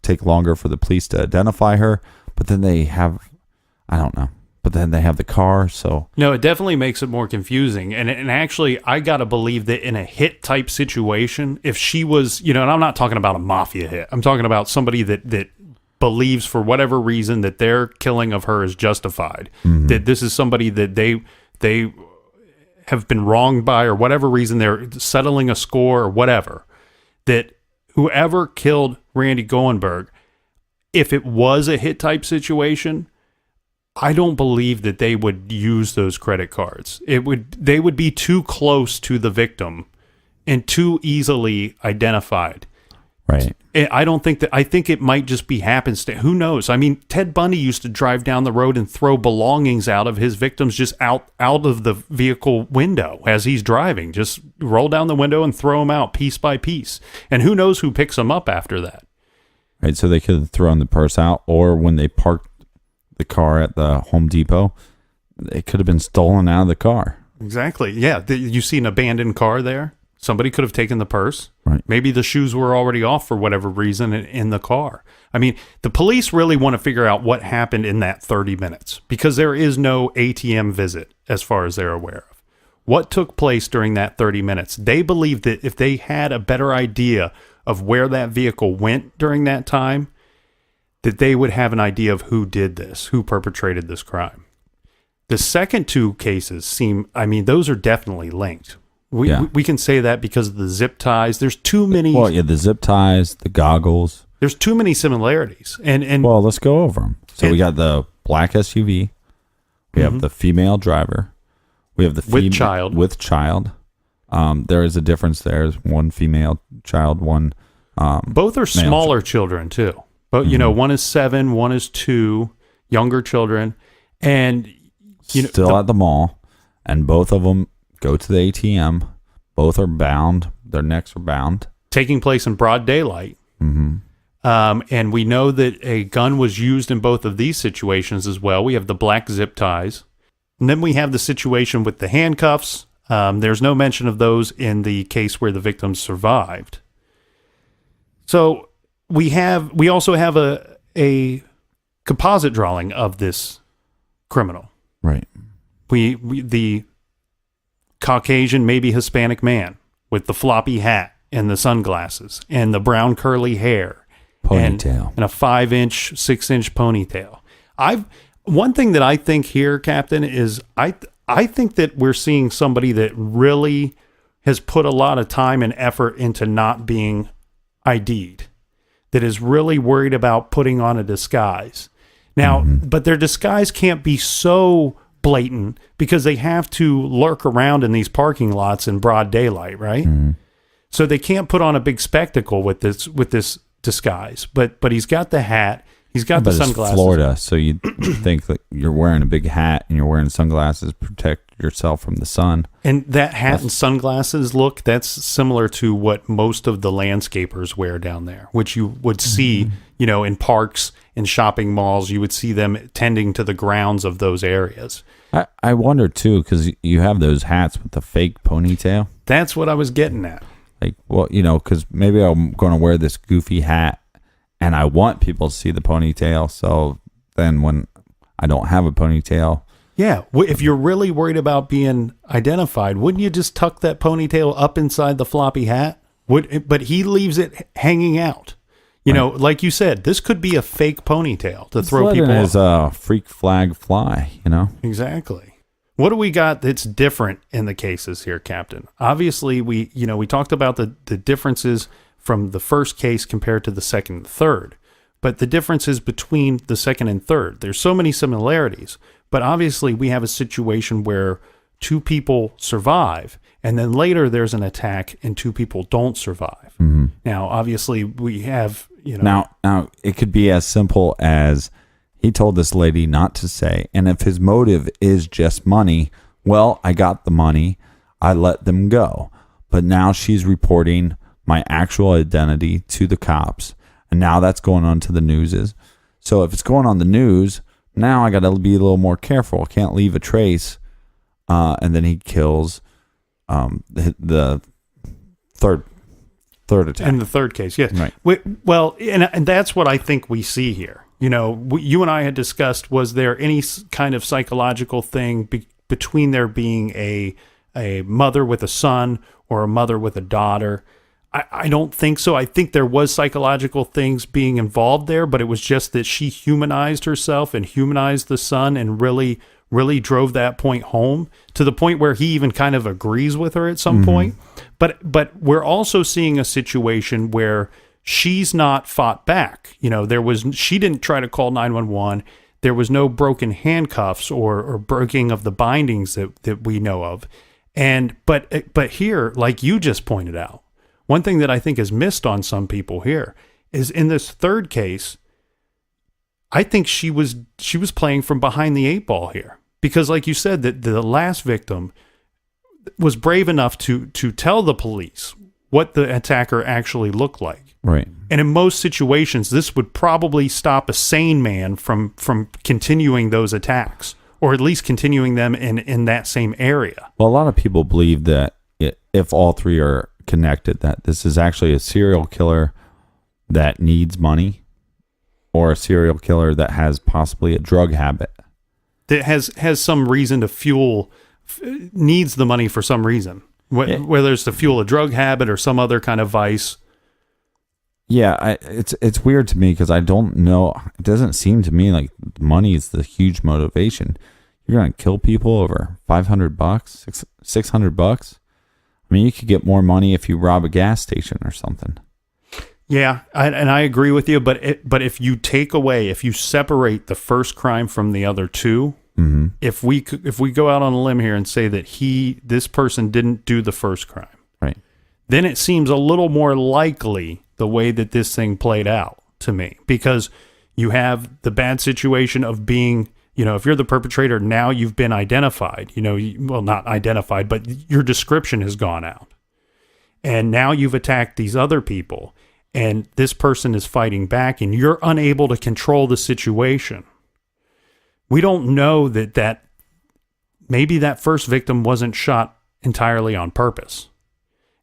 take longer for the police to identify her. But then they have, I don't know. But then they have the car, so... No, it definitely makes it more confusing. And actually, I got to believe that in a hit-type situation, if she was... and I'm not talking about a mafia hit. I'm talking about somebody that believes, for whatever reason, that their killing of her is justified. Mm-hmm. That this is somebody that they have been wronged by, or whatever reason, they're settling a score or whatever. That whoever killed Randi Gorenberg, if it was a hit-type situation... I don't believe that they would use those credit cards. They would be too close to the victim and too easily identified. Right. I think it might just be happenstance. Who knows? I mean, Ted Bundy used to drive down the road and throw belongings out of his victims just out of the vehicle window as he's driving. Just roll down the window and throw them out piece by piece. And who knows who picks them up after that? Right. So they could have thrown the purse out, or when they parked the car at the Home Depot, it could have been stolen out of the car. Exactly. Yeah. You see an abandoned car there? Somebody could have taken the purse. Right. Maybe the shoes were already off for whatever reason in the car. I mean, the police really want to figure out what happened in that 30 minutes because there is no ATM visit as far as they're aware of. What took place during that 30 minutes? They believe that if they had a better idea of where that vehicle went during that time, that they would have an idea of who did this, who perpetrated this crime. The second two cases those are definitely linked. We can say that because of the zip ties. There's too many. Well, yeah, the zip ties, the goggles. There's too many similarities. And well, let's go over them. So we got the black SUV. We have the female driver. We have the with child. With child. There is a difference there. There's one female child, one. Both are smaller children too. But, one is 7, one is 2, younger children. And, still at the mall. And both of them go to the ATM. Both are bound. Their necks are bound. Taking place in broad daylight. Mm-hmm. And we know that a gun was used in both of these situations as well. We have the black zip ties. And then we have the situation with the handcuffs. There's no mention of those in the case where the victims survived. So... We also have a composite drawing of this criminal. Right. We the Caucasian, maybe Hispanic man with the floppy hat and the sunglasses and the brown curly hair, ponytail, and a 5-inch, 6-inch ponytail. One thing that I think here, Captain, is I think that we're seeing somebody that really has put a lot of time and effort into not being ID'd. That is really worried about putting on a disguise. Now, but their disguise can't be so blatant because they have to lurk around in these parking lots in broad daylight, right? Mm-hmm. So they can't put on a big spectacle with this disguise. But he's got the hat, he's got the sunglasses. It's Florida, so you think that you're wearing a big hat and you're wearing sunglasses to protect yourself from the sun. And that hat and sunglasses look, that's similar to what most of the landscapers wear down there, which you would see, in parks and shopping malls. You would see them tending to the grounds of those areas. I wonder, too, because you have those hats with the fake ponytail. That's what I was getting at. Like, well, because maybe I'm going to wear this goofy hat and I want people to see the ponytail. So then when I don't have a ponytail. Yeah. If you're really worried about being identified, wouldn't you just tuck that ponytail up inside the floppy hat? But he leaves it hanging out. Like you said, this could be a fake ponytail to throw people off. His freak flag fly, Exactly. What do we got that's different in the cases here, Captain? Obviously, we talked about the differences from the first case compared to the second and third, but the differences between the second and third, there's so many similarities, but obviously we have a situation where two people survive, and then later there's an attack and two people don't survive. Mm-hmm. Now, obviously, we have, Now, it could be as simple as he told this lady not to say, and if his motive is just money, well, I got the money, I let them go. But now she's reporting my actual identity to the cops, and now that's going on to the news. So if it's going on the news, now I got to be a little more careful. I can't leave a trace. And then he kills the third attack. In the third case, yes. Right. And that's what I think we see here. You and I had discussed, was there any kind of psychological thing between there being a mother with a son or a mother with a daughter? I don't think so. I think there was psychological things being involved there, but it was just that she humanized herself and humanized the son and really, really drove that point home to the point where he even kind of agrees with her at some point. But we're also seeing a situation where she's not fought back. She didn't try to call 911. There was no broken handcuffs or breaking of the bindings that we know of. But here, like you just pointed out, one thing that I think is missed on some people here is in this third case, I think she was playing from behind the eight ball here, because like you said, that the last victim was brave enough to tell the police what the attacker actually looked like. Right. And in most situations, this would probably stop a sane man from continuing those attacks, or at least continuing them in that same area. Well, a lot of people believe that if all three are connected, that this is actually a serial killer that needs money, or a serial killer that has possibly a drug habit that has some reason to needs the money for some reason, whether it's to fuel a drug habit or some other kind of vice. Yeah, it's weird to me because I don't know. It doesn't seem to me like money is the huge motivation. You're gonna kill people over $500, $600. I mean, you could get more money if you rob a gas station or something. Yeah, I agree with you. But if you separate the first crime from the other two, mm-hmm. if we go out on a limb here and say that this person didn't do the first crime, right, then it seems a little more likely the way that this thing played out to me, because you have the bad situation of being, if you're the perpetrator, now you've been identified, well, not identified, but your description has gone out. And now you've attacked these other people, and this person is fighting back, and you're unable to control the situation. We don't know that maybe that first victim wasn't shot entirely on purpose.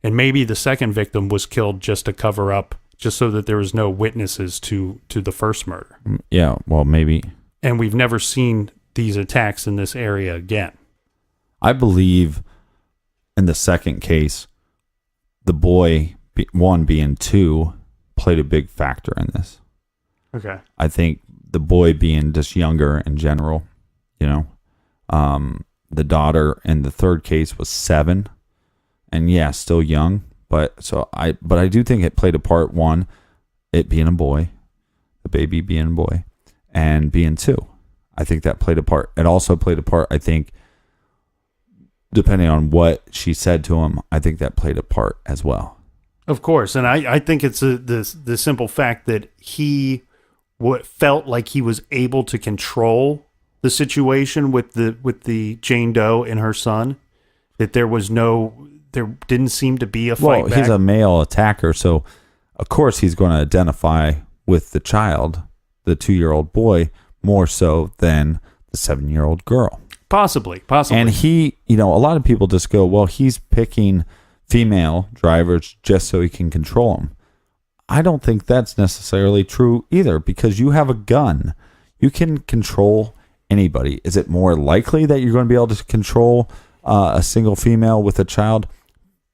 And maybe the second victim was killed just to cover up, just so that there was no witnesses to the first murder. Yeah, well, maybe. And we've never seen these attacks in this area again. I believe in the second case, the boy, one being two, played a big factor in this. Okay. I think the boy being just younger in general, the daughter in the third case was 7, and yeah, still young. But I do think it played a part. One, it being a boy, the baby being a boy, and being 2. I think that played a part. It also played a part, I think, depending on what she said to him, I think that played a part as well. Of course. And I think it's the simple fact that he felt like he was able to control the situation with the Jane Doe and her son? That there didn't seem to be a fight back? He's a male attacker, so of course he's going to identify with the child, the 2-year-old boy, more so than the 7-year-old girl. Possibly. And he, a lot of people just go, well, he's picking female drivers just so he can control them. I don't think that's necessarily true either, because you have a gun. You can control anybody. Is it more likely that you're going to be able to control a single female with a child?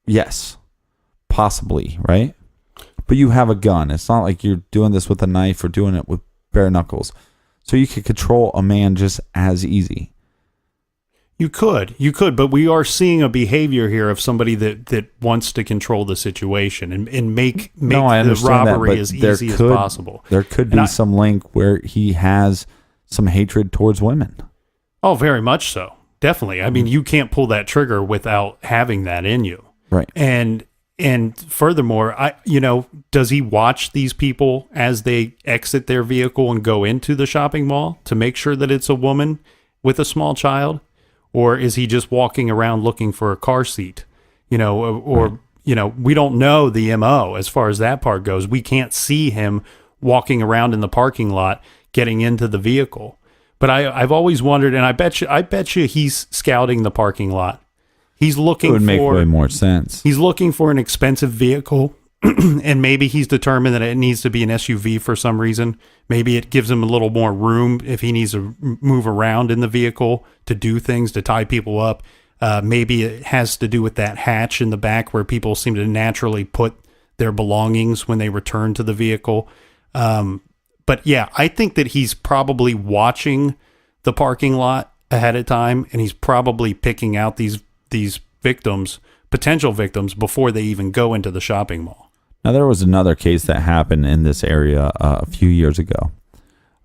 Yes, possibly, right? But you have a gun. It's not like you're doing this with a knife or doing it with bare knuckles. So you could control a man just as easy. You could, but we are seeing a behavior here of somebody that wants to control the situation and make the robbery as easy as possible. There could be some link where he has some hatred towards women. Oh, very much so. Definitely. I mean, you can't pull that trigger without having that in you. Right. And furthermore, does he watch these people as they exit their vehicle and go into the shopping mall to make sure that it's a woman with a small child? Or is he just walking around looking for a car seat? We don't know the MO as far as that part goes. We can't see him walking around in the parking lot, getting into the vehicle. But I've always wondered, and I bet you he's scouting the parking lot. He's looking for... It would make way more sense. He's looking for an expensive vehicle, and maybe he's determined that it needs to be an SUV for some reason. Maybe it gives him a little more room if he needs to move around in the vehicle to do things, to tie people up. Maybe it has to do with that hatch in the back where people seem to naturally put their belongings when they return to the vehicle. But yeah, I think that he's probably watching the parking lot ahead of time, and he's probably picking out these victims, potential victims, before they even go into the shopping mall. Now, there was another case that happened in this area a few years ago,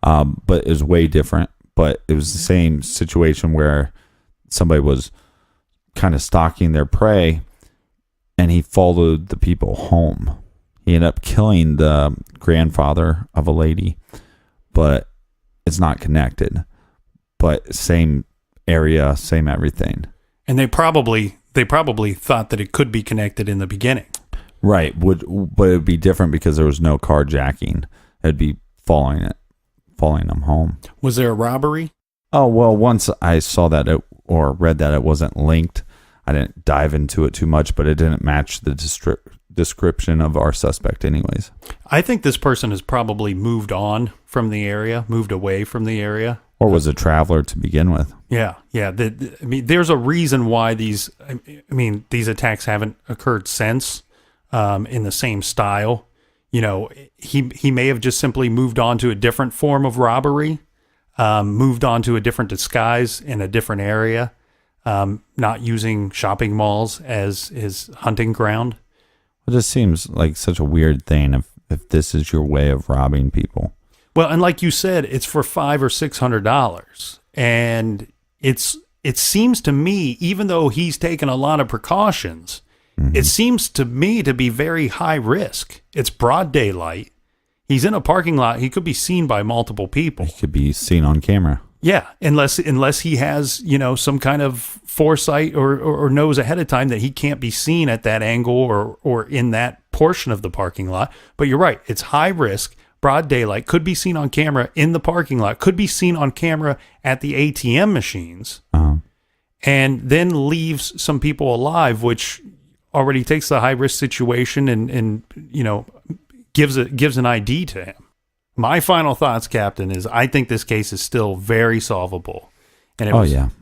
but it was way different. But it was the same situation where somebody was kind of stalking their prey, and he followed the people home. He ended up killing the grandfather of a lady, but it's not connected. But same area, same everything. And they probably thought that it could be connected in the beginning. Right. But it would be different because there was no carjacking. It'd be following them home. Was there a robbery? Oh, well, once I saw that or read that it wasn't linked, I didn't dive into it too much, but it didn't match the description of our suspect anyways. I think this person has probably moved away from the area. Or was a traveler to begin with. Yeah. There's a reason why these attacks haven't occurred since in the same style. He may have just simply moved on to a different form of robbery, moved on to a different disguise in a different area, not using shopping malls as his hunting ground. It just seems like such a weird thing if this is your way of robbing people. Well, and like you said, it's for $500 or $600, and it seems to me, even though he's taken a lot of precautions, it seems to me to be very high risk. It's broad daylight. He's in a parking lot. He could be seen by multiple people. He could be seen on camera. Yeah, unless he has some kind of foresight or knows ahead of time that he can't be seen at that angle or in that portion of the parking lot. But you're right. It's high risk. Broad daylight, could be seen on camera in the parking lot, could be seen on camera at the ATM machines, and then leaves some people alive, which already takes the high risk situation and gives an ID to him. My final thoughts, Captain, is I think this case is still very solvable, and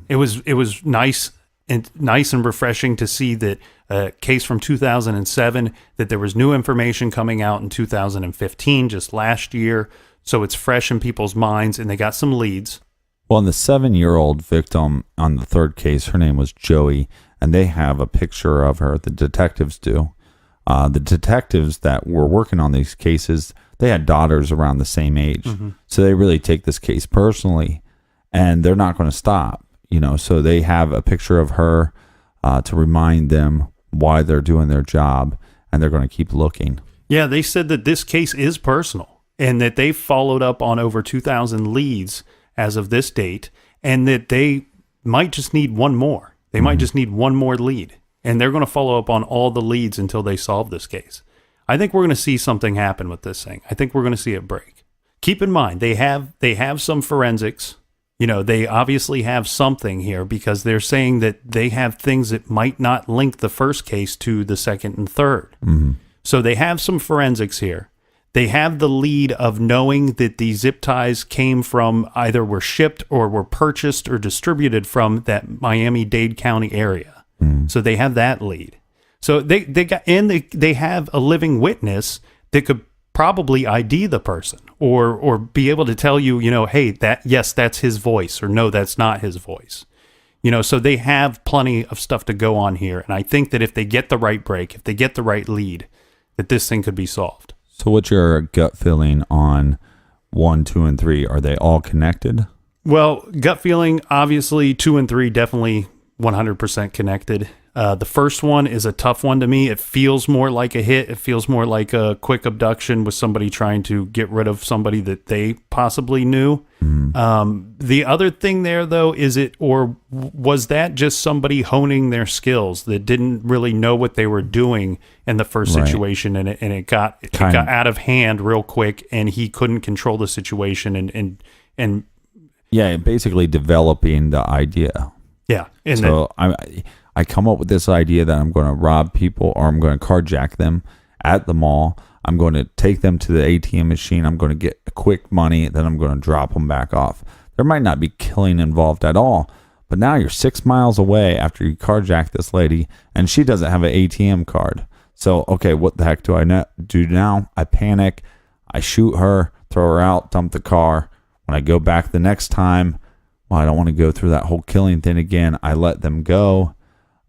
it was nice and refreshing to see that a case from 2007, that there was new information coming out in 2015, just last year. So it's fresh in people's minds, and they got some leads. Well, and the 7-year-old victim on the third case, her name was Joey, and they have a picture of her. The detectives do. The detectives that were working on these cases, they had daughters around the same age. So they really take this case personally, and they're not going to stop. So they have a picture of her to remind them why they're doing their job, and they're going to keep looking. Yeah, they said that this case is personal and that they've followed up on over 2,000 leads as of this date, and that they might just need one more. They might just need one more lead, and they're going to follow up on all the leads until they solve this case. I think we're going to see something happen with this thing. I think we're going to see it break. Keep in mind, they have some forensics. You know, they obviously have something here because they're saying that they have things that might not link the first case to the second and third. So they have some forensics here. They have the lead of knowing that the zip ties came from either were shipped or were purchased or distributed from that Miami-Dade County area. So they have that lead. So they have a living witness that could probably ID the person or be able to tell you, hey, that's his voice, or no, that's not his voice. So they have plenty of stuff to go on here. And I think that if they get the right break, if they get the right lead, that this thing could be solved. So what's your gut feeling on 1, 2, and 3? Are they all connected? Well, gut feeling, obviously 2 and 3 definitely 100% connected. The first one is a tough one to me. It feels more like a hit. It feels more like a quick abduction with somebody trying to get rid of somebody that they possibly knew. The other thing there, though, was that just somebody honing their skills that didn't really know what they were doing in the first situation, and it got out of hand real quick, and he couldn't control the situation, and basically developing the idea. Yeah, and so I come up with this idea that I'm going to rob people, or I'm going to carjack them at the mall. I'm going to take them to the ATM machine. I'm going to get quick money. Then I'm going to drop them back off. There might not be killing involved at all, but now you're 6 miles away after you carjack this lady, and she doesn't have an ATM card. So, okay, what the heck do I do now? I panic. I shoot her, throw her out, dump the car. When I go back the next time, I don't want to go through that whole killing thing again. I let them go.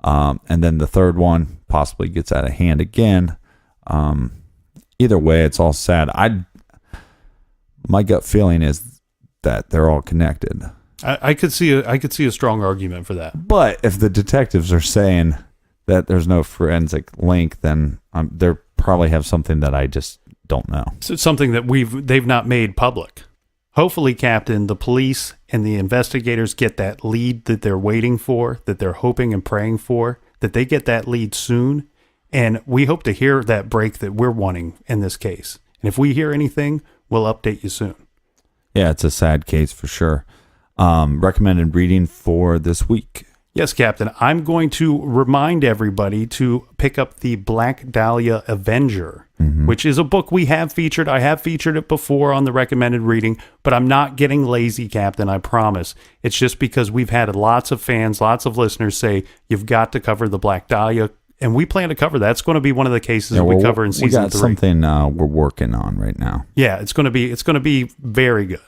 And then the third one possibly gets out of hand again. Either way, it's all sad. My gut feeling is that they're all connected. I could see a strong argument for that. But if the detectives are saying that there's no forensic link, then they probably have something that I just don't know. So it's something that they've not made public. Hopefully, Captain, the police and the investigators get that lead that they're waiting for, that they're hoping and praying for, that they get that lead soon. And we hope to hear that break that we're wanting in this case. And if we hear anything, we'll update you soon. Yeah, it's a sad case for sure. Recommended reading for this week. Yes, Captain. I'm going to remind everybody to pick up the Black Dahlia Avenger, which is a book we have featured. I have featured it before on the recommended reading, but I'm not getting lazy, Captain, I promise. It's just because we've had lots of fans, lots of listeners say, you've got to cover the Black Dahlia, and we plan to cover that. It's going to be one of the cases we cover in season 3. We got something we're working on right now. Yeah, it's going to be very good.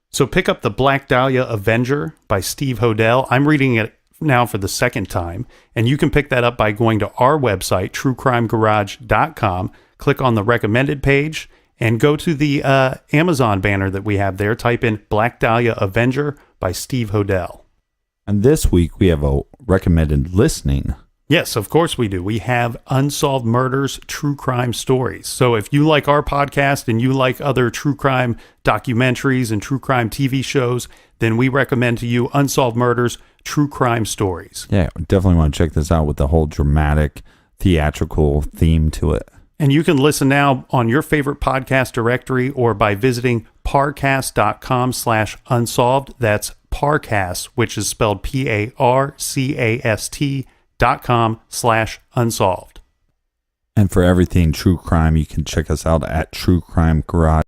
So pick up the Black Dahlia Avenger by Steve Hodel. I'm reading it now for the second time, and you can pick that up by going to our website, truecrimegarage.com, click on the recommended page, and go to the Amazon banner that we have there. Type in Black Dahlia Avenger by Steve Hodel. And this week we have a recommended listening. Yes, of course we do. We have Unsolved Murders, True Crime Stories. So if you like our podcast and you like other true crime documentaries and true crime TV shows, then we recommend to you Unsolved Murders, True Crime Stories. Yeah, definitely want to check this out with the whole dramatic, theatrical theme to it. And you can listen now on your favorite podcast directory or by visiting parcast.com/unsolved. That's Parcast, which is spelled PARCAST.com/unsolved. And for everything true crime, you can check us out at True Crime Garage.